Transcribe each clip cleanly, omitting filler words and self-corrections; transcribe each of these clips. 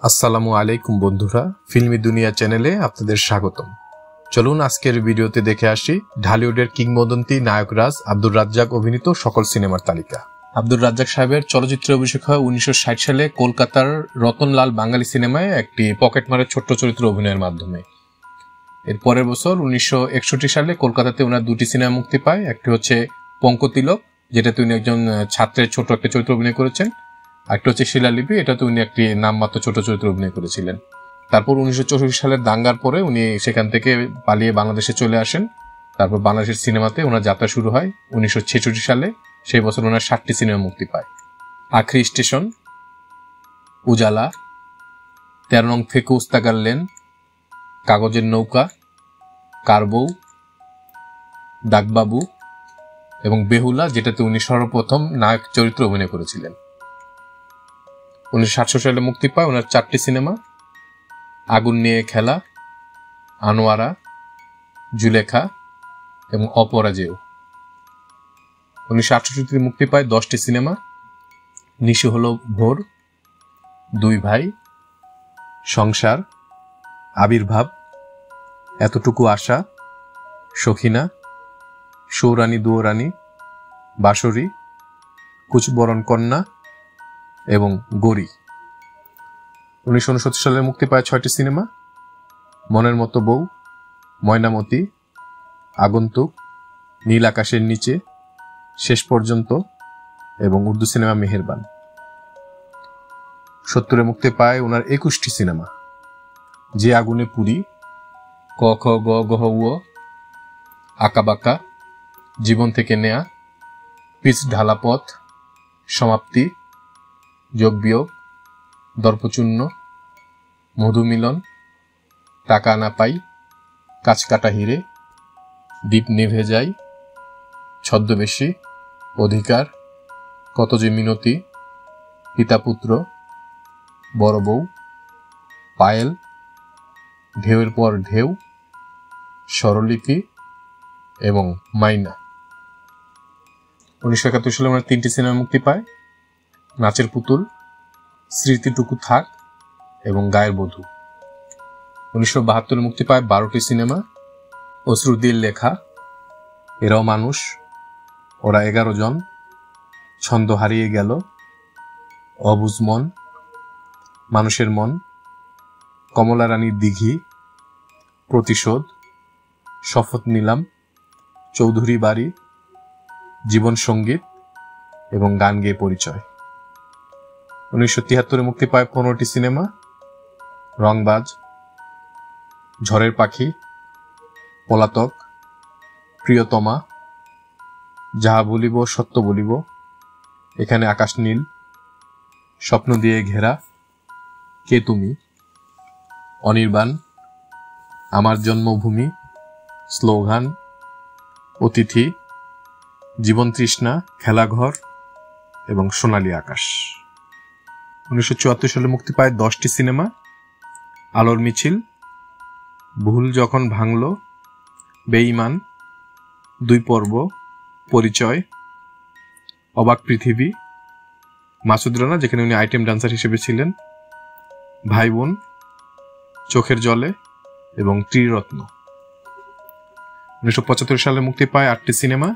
আসসালামু আলাইকুম বন্ধুরা, ফিল্মি দুনিয়া চ্যানেলে আপনাদের স্বাগতম। চলুন আজকের ভিডিওতে দেখে আসি ঢালিউডের কিংবদন্তি নায়ক রাজ আব্দুর রাজ্জাক অভিনীত সকল সিনেমার তালিকা। আব্দুর রাজ্জাক সাহেবের চলচ্চিত্রে অভিষেক হয় 1960 সালে কলকাতার রতনলাল বাঙালি সিনেমায় একটি পকেটমারের ছোট্ট চরিত্র অভিনয়ের মাধ্যমে। এর পরের বছর 1961 সালে কলকাতাতে ওনার দুটি সিনেমা মুক্তি পায়। একটি হচ্ছে পঙ্কতিলক, যেটাতে উনি একজন ছাত্রের ছোট একটা চরিত্র অভিনয় করেছেন। একটা হচ্ছে শিলালিপি, এটাতে উনি একটি নামমাত্র ছোট চরিত্র অভিনয় করেছিলেন। তারপর 1964 সালের দাঙ্গার পরে উনি সেখান থেকে পালিয়ে বাংলাদেশে চলে আসেন। তারপর বাংলাদেশের সিনেমাতে ওনার যাত্রা শুরু হয় 1966 সালে। সেই বছর ওনার 7টি সিনেমা মুক্তি পায়। আখরি স্টেশন, উজালা, 13 নং ফেকুস্তাগার লেন, কাগজের নৌকা, কারবউ, ডাকবাবু এবং বেহুলা, যেটাতে উনি সর্বপ্রথম নায়ক চরিত্র অভিনয় করেছিলেন। 1967 সালে মুক্তি পায় ওনার 4টি সিনেমা: আগুন নিয়ে খেলা, আনোয়ারা, জুলেখা এবং অপরাজেয়। 1968 মুক্তি পায় 10টি সিনেমা: নিশি হলো ভোর, দুই ভাই, সংসার, আবির্ভাব, এতটুকু আশা, সখিনা, সৌরানী দুয়োরানী, বাঁশরী, কুচবরণ কন্যা এবং গড়ি। 1969 সালে মুক্তি পায় 6টি সিনেমা: মনের মতো বউ, ময়নামতি, আগন্তুক, নীল আকাশের নিচে, শেষ পর্যন্ত এবং উর্দু সিনেমা মেহেরবান। 70 মুক্তি পায় ওনার 21টি সিনেমা: যে আগুনে পুরি, ক খ গ গহ উ, আঁকাবাঁকা, জীবন থেকে নেয়া, পিচ ঢালা পথ, সমাপ্তি, যোগ বিয়োগ, দর্পচূর্ণ, মধুমিলন, টাকা না পাই, কাঁচকাটা হিরে, দ্বীপ নিভে যায়, ছদ্মবেশী, অধিকার, কত যে মিনতি, পিতাপুত্র, বড় বউ, পায়েল, ঢেউয়ের পর ঢেউ, স্বরলিপি এবং মাইনা। 1971 সালে ওনার 3টি সিনেমা মুক্তি পায়: নাচের পুতুল, স্মৃতিটুকু থাক এবং গায়ের বধূ। 1972 মুক্তি পায় 12টি সিনেমা: অশ্রুদির লেখা, এরাও মানুষ, ওরা 11 জন, ছন্দ হারিয়ে গেল, অবুঝ মন, মানুষের মন, কমলা রানীর দিঘি, প্রতিশোধ, শপথ নিলাম, চৌধুরী বাড়ি, জীবন সঙ্গীত এবং গান গেয়ে পরিচয়। 1973 মুক্তি পায় 15টি সিনেমা: রংবাজ, ঝড়ের পাখি, পলাতক, প্রিয়তমা, যাহা বলিব সত্য বলিব, এখানে আকাশ নীল, স্বপ্ন দিয়ে ঘেরা, কে তুমি, অনির্বাণ, আমার জন্মভূমি, স্লোগান, অতিথি, জীবন তৃষ্ণা, খেলাঘর এবং সোনালী আকাশ। 1974 সালে মুক্তি পায় 10টি সিনেমা: আলোর মিছিল, ভুল যখন ভাঙল, বেঈমান, 2 পর্ব, পরিচয়, অবাক পৃথিবী, মাসুদ রানা, যেখানে উনি আইটেম ডান্সার হিসেবে ছিলেন, ভাই বোন, চোখের জলে এবং ত্রিরত্ন। 1975 সালে মুক্তি পায় 8টি সিনেমা: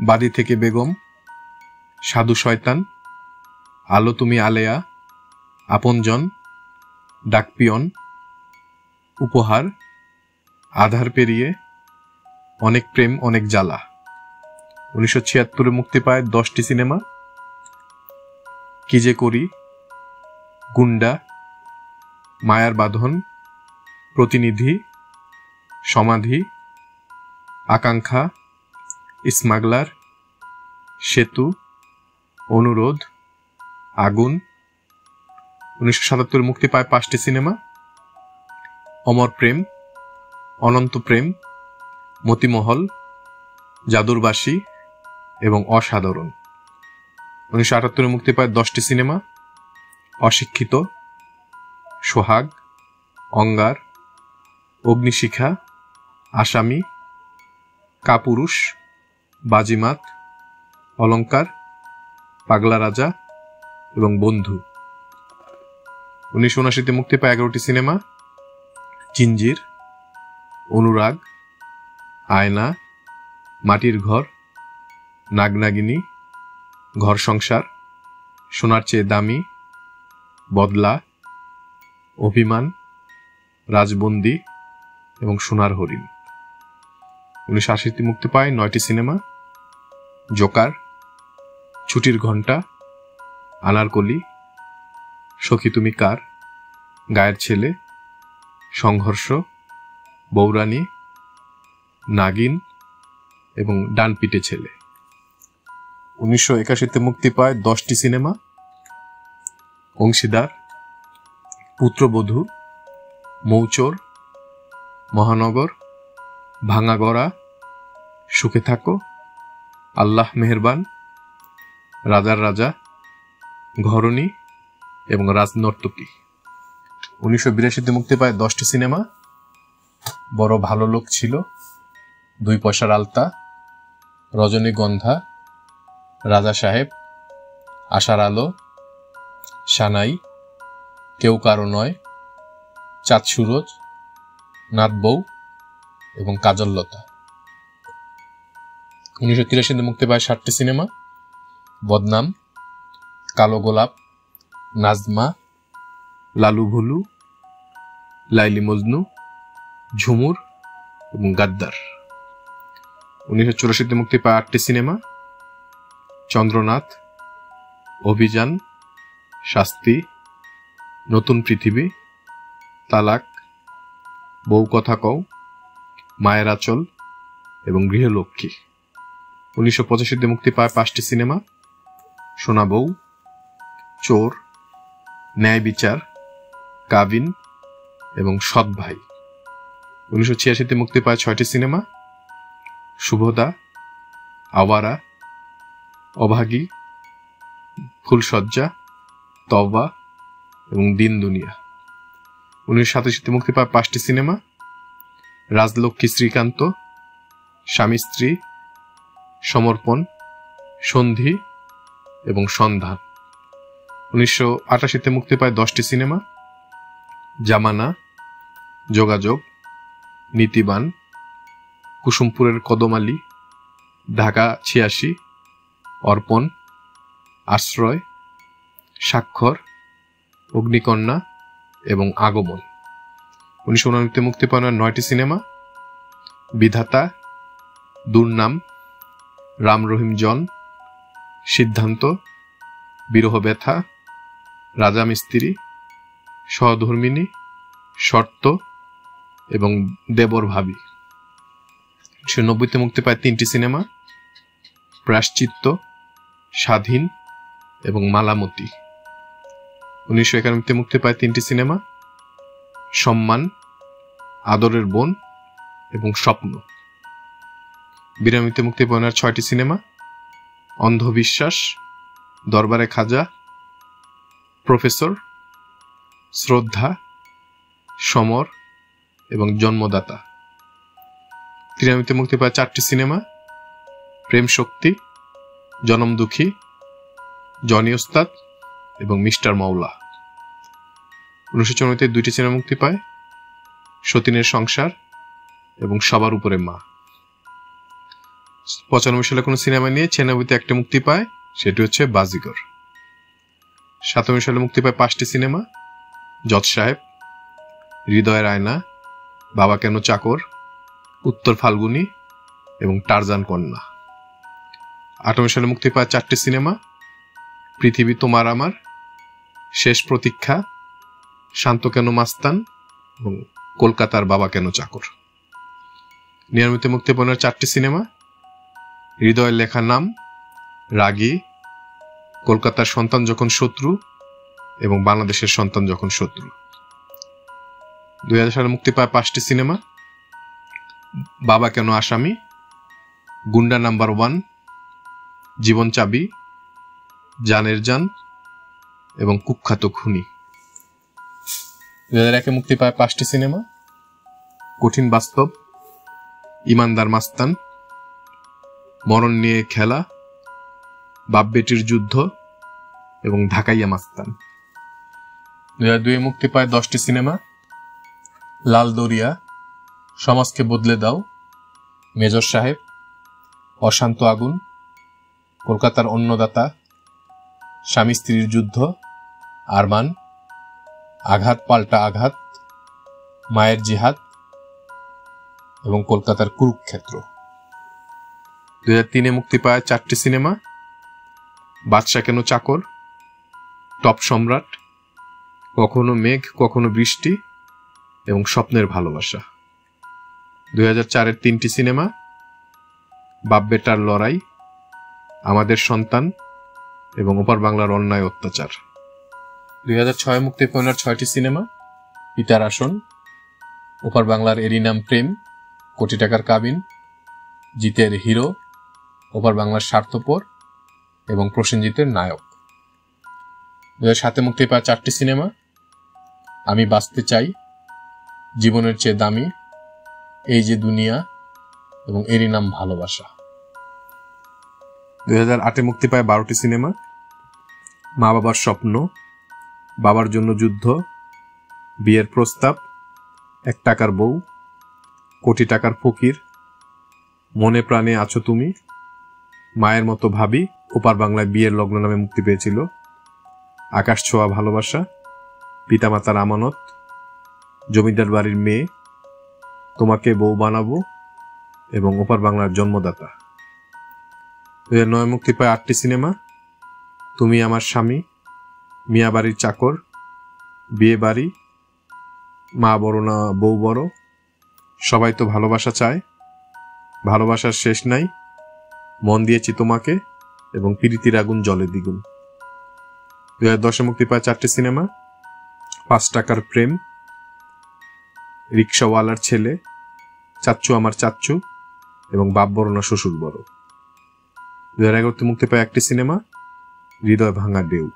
বাদী থেকে বেগম, সাধু শয়তান, আলো তুমি আলেয়া, আপনজন, ডাকপিয়ন, উপহার, আধার পেরিয়ে, অনেক প্রেম অনেক জ্বালা। 1976 মুক্তি পায় 10টি সিনেমা: কি যে করি, গুন্ডা, মায়ার বাঁধন, প্রতিনিধি, সমাধি, আকাঙ্ক্ষা, স্মাগলার, সেতু, অনুরোধ, আগুন। 1977 মুক্তি পায় 5টি সিনেমা: অমর প্রেম, অনন্ত প্রেম, মতিমহল, জাদুরবাসী এবং অসাধারণ। 1978 মুক্তি পায় 10টি সিনেমা: অশিক্ষিত, সোহাগ, অঙ্গার, অগ্নিশিখা, আসামি, কাপুরুষ, বাজিমাত, অলঙ্কার, পাগলা রাজা এবং বন্ধু। 1979-তে মুক্তি পায় 11টি সিনেমা: জিঞ্জির, অনুরাগ, আয়না, মাটির ঘর, নাগনাগিনী, ঘর সংসার, সোনার চেয়ে দামি, বদলা, অভিমান, রাজবন্দী এবং সোনার হরিণ। 1980-তে মুক্তি পায় 9টি সিনেমা: জোকার, ছুটির ঘণ্টা, আনারকলি, সখী তুমি কার, গায়ের ছেলে, সংঘর্ষ, বৌরানী, নাগিন এবং ডানপিটে ছেলে। 1981-তে মুক্তি পায় 10টি সিনেমা: অংশীদার, পুত্রবধূ, মৌচোর, মহানগর, ভাঙাগড়া, সুখে থাকো, আল্লাহ মেহেরবান, রাজার রাজা, ঘরণী এবং রাজনর্তকী। 1982-তে মুক্তি পায় 10টি সিনেমা: বড় ভালো লোক ছিল, 2 পয়সার আলতা, রজনীগন্ধা, রাজা সাহেব, আশার আলো, সানাই, কেউ কারো নয়, চাঁদ সুরজ, নাথ বউ এবং কাজললতা। 1983-তে মুক্তি পায় 7টি সিনেমা: বদনাম, কালো গোলাপ, নাজমা, লালু ভুলু, লাইলি মজনু, ঝুমুর এবং গাদ্দার। 1984-তে মুক্তি পায় 8টি সিনেমা: চন্দ্রনাথ, অভিযান, শাস্তি, নতুন পৃথিবী, তালাক, বউ কথা কও, মায়ের আঁচল এবং গৃহলক্ষ্মী। 1985-তে মুক্তি পায় 5টি সিনেমা: সোনা বউ, চোর, ন্যায় বিচার, কাবিন এবং সৎ ভাই। 1986-তে মুক্তি পায় 6টি সিনেমা: শুভদা, আওয়ারা, অভাগী, ফুলসজ্জা, তওবা এবং দিন দুনিয়া। 1987-তে মুক্তি পায় 5টি সিনেমা: রাজলক্ষ্মী শ্রীকান্ত, স্বামী স্ত্রী, সমর্পণ, সন্ধি এবং সন্ধান। 1988-তে মুক্তি পায় 10টি সিনেমা: জামানা, যোগাযোগ, নীতিবান, কুসুমপুরের কদমালি, ঢাকা 86, অর্পণ, আশ্রয়, স্বাক্ষর, অগ্নিকন্যা এবং আগমন। 1989-তে মুক্তি পায় 9টি সিনেমা: বিধাতা, দুর্নাম, রাম রহিম জন, সিদ্ধান্ত, বিরহ ব্যথা, রাজা মিস্ত্রি, সহধর্মিনী, শর্ত এবং দেবর ভাবি। 1990-তে মুক্তি পায় 3টি সিনেমা: প্রায়শ্চিত্ত, স্বাধীন এবং মালামতি। 1991-তে মুক্তি পায় 3টি সিনেমা: সম্মান, আদরের বোন এবং স্বপ্ন। 1992-তে মুক্তি পায় 6টি সিনেমা: অন্ধবিশ্বাস, দরবারে খাজা, প্রফেসর, শ্রদ্ধা, সমর এবং জন্মদাতা। 1993-তে মুক্তি পায় 4টি সিনেমা: প্রেম শক্তি, জনম দুঃখী, জনি ওস্তাদ এবং মিস্টার মাওলা। 1994-তে 2টি সিনেমা মুক্তি পায়: সতীনের সংসার এবং সবার উপরে মা। 95 সালে কোনো সিনেমা নিয়ে 96-তে একটা মুক্তি পায়, সেটি হচ্ছে বাজিগর। 97 সালে মুক্তি পায় 5টি সিনেমা: জজ সাহেব, হৃদয়ের আয়না, বাবা কেন চাকর, উত্তর ফাল্গুনী এবং টারজান কন্যা। 98 সালে মুক্তি পায় 4টি সিনেমা: পৃথিবী তোমার আমার, শেষ প্রতীক্ষা, শান্ত কেন মাস্তান এবং কলকাতার বাবা কেন চাকর। 99-তে মুক্তি পায় 4টি সিনেমা: হৃদয়ের লেখা নাম, রাগী, কলকাতার সন্তান যখন শত্রু এবং বাংলাদেশের সন্তান যখন শত্রু। 2000 সালে মুক্তি পায় 5টি সিনেমা: বাবা কেন আসামি, গুন্ডা নাম্বার 1, জীবন চাবি, জানের জান এবং কুখ্যাত খুনি। 2001-এ মুক্তি পায় 5টি সিনেমা: কঠিন বাস্তব, ইমানদার মাস্তান, মরণ নিয়ে খেলা, বাপ বেটির যুদ্ধ এবং ঢাকাইয়া মাস্তান। 2002 মুক্তি পায় 10টি সিনেমা: লাল দরিয়া, সমাজকে বদলে দাও, মেজর সাহেব, অশান্ত আগুন, কলকাতার অন্নদাতা, স্বামী স্ত্রীর যুদ্ধ, আরমান, আঘাত পাল্টা আঘাত, মায়ের জিহাদ এবং কলকাতার কুরুক্ষেত্র। 2003 মুক্তি পায় 4টি সিনেমা: বাদশা কেন চাকর, টপ সম্রাট, কখনো মেঘ কখনো বৃষ্টি এবং স্বপ্নের ভালোবাসা। 2004 3টি সিনেমা: বাপ বেটার লড়াই, আমাদের সন্তান এবং ওপার বাংলার অন্যায় অত্যাচার। 2006 মুক্তি পায় 6টি সিনেমা: পিতার আসন, ওপার বাংলার এরই নাম প্রেম, কোটি টাকার কাবিন, জিতের হিরো, ওপার বাংলার স্বার্থপর এবং প্রসেনজিতের নায়ক। 2007 মুক্তি পায় 4টি সিনেমা: আমি বাঁচতে চাই, জীবনের চেয়ে দামি, এই যে দুনিয়া এবং এরই নাম ভালোবাসা। 2008 মুক্তি পায় 12টি সিনেমা: মা বাবার স্বপ্ন, বাবার জন্য যুদ্ধ, বিয়ের প্রস্তাব, 1 টাকার বউ, কোটি টাকার ফকির, মনে প্রাণে আছো তুমি, মায়ের মতো ভাবি, ওপার বাংলায় বিয়ের লগ্ন নামে মুক্তি পেয়েছিল, আকাশ ছোঁয়া ভালোবাসা, পিতামাতার আমানত, জমিদার বাড়ির মেয়ে, তোমাকে বউ বানাবো এবং ওপার বাংলার জন্মদাতা। 2009 মুক্তি পায় 8টি সিনেমা: তুমি আমার স্বামী, মিয়া বাড়ির চাকর, বিয়ে বাড়ি, মা বড় না বউ বড়, সবাই তো ভালোবাসা চায়, ভালোবাসার শেষ নাই, মন দিয়েছি তোমাকে এবং প্রীতির আগুন জলে দ্বিগুণ। 2010 মুক্তি পায় 4টি সিনেমা: 5 টাকার প্রেম, রিক্সাওয়ালার ছেলে, চাচ্চু আমার চাচ্চু এবং বাপ বড় না শ্বশুর বড়। 2011 মুক্তি পায় 1টি সিনেমা: হৃদয় ভাঙা ঢেউ।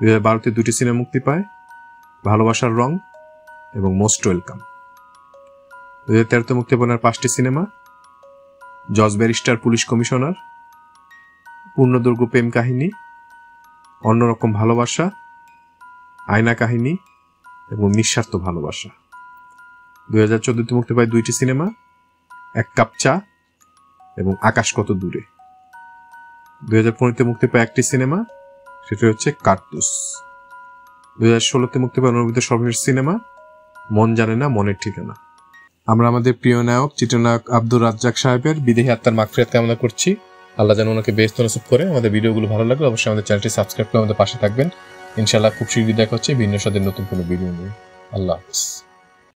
2012 2টি সিনেমা মুক্তি পায়: ভালোবাসার রং এবং মোস্ট ওয়েলকাম। 2013 মুক্তি পায় 5টি সিনেমা: জজ ব্যারিস্টার পুলিশ কমিশনার, পূর্ণদৈর্ঘ্য প্রেম কাহিনী, অন্যরকম ভালোবাসা, আয়না কাহিনী এবং নিঃস্বার্থ ভালোবাসা। 2014 মুক্তি পায় 2টি সিনেমা: 1 কাপ চা এবং আকাশ কত দূরে। 2015 মুক্তি পায় 1টি সিনেমা, সেটা হচ্ছে কার্তুস। 2016 মুক্তি পায় অনবীত সর্বশেষ সিনেমা মন জানে না মনের ঠিকানা। আমরা আমাদের প্রিয় নায়ক চিত্রনায়ক আব্দুর রাজ্জাক সাহেবের বিদেহী আত্মার মাগফিরাত কামনা করছি। আল্লাহ যেন ওনাকে বেহেশত নসিব করে। আমাদের ভিডিওগুলো ভালো লাগলে অবশ্যই আমাদের চ্যানেলটি সাবস্ক্রাইব করে আমাদের পাশে থাকবেন। ইনশাআল্লাহ খুব শীঘ্রই দেখা হচ্ছে ভিন্ন স্বাদের নতুন কোনো ভিডিও নিয়ে। আল্লাহ হাফেজ।